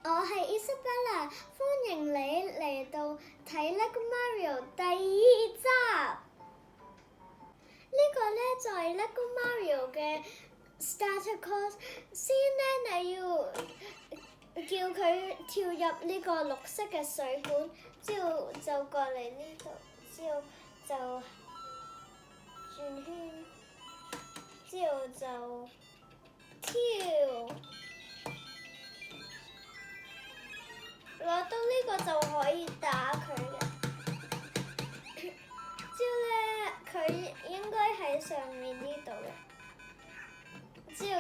我係 Isabella，歡迎你嚟到睇《LEGO Mario》第2集。呢個呢就係《LEGO Mario》嘅 Starter Course。先呢，你要叫佢跳入呢個綠色嘅水管，之後就過嚟呢度，之後就轉圈，之後就跳。攞到呢個就可以打佢嘅，之後呢，佢應該喺上面呢度嘅。之後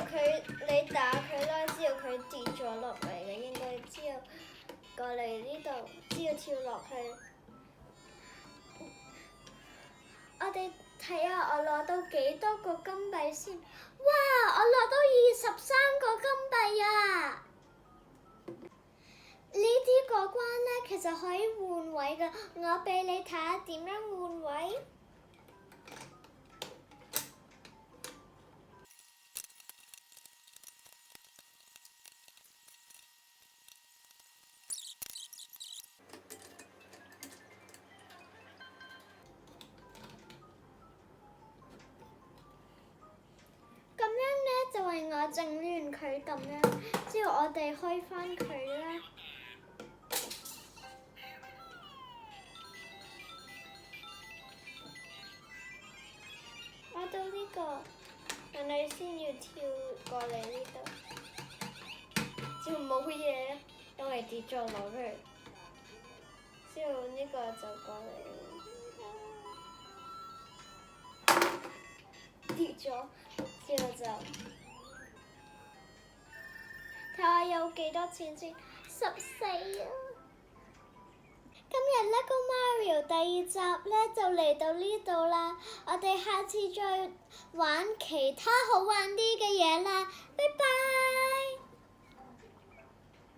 你打佢啦，之後佢跌咗落嚟嘅應該，之後過嚟呢度，之後跳落去。我哋睇下我攞到幾多個金幣先。哇！我攞到23個金幣啊！呢啲過關呢，其實可以換位㗎，我俾你睇下點樣換位。咁樣呢，就係我整亂佢咁樣，之後我哋開返佢啦。到呢個，但係先要跳過嚟呢度，之後冇嘢，因為跌咗落去。之後呢個就過嚟，跌咗，之後就睇下有幾多錢先，14啊！今日 LEGO Mario 第2集呢就嚟到呢度啦，我哋下次再玩其他好玩啲嘅嘢啦，拜拜。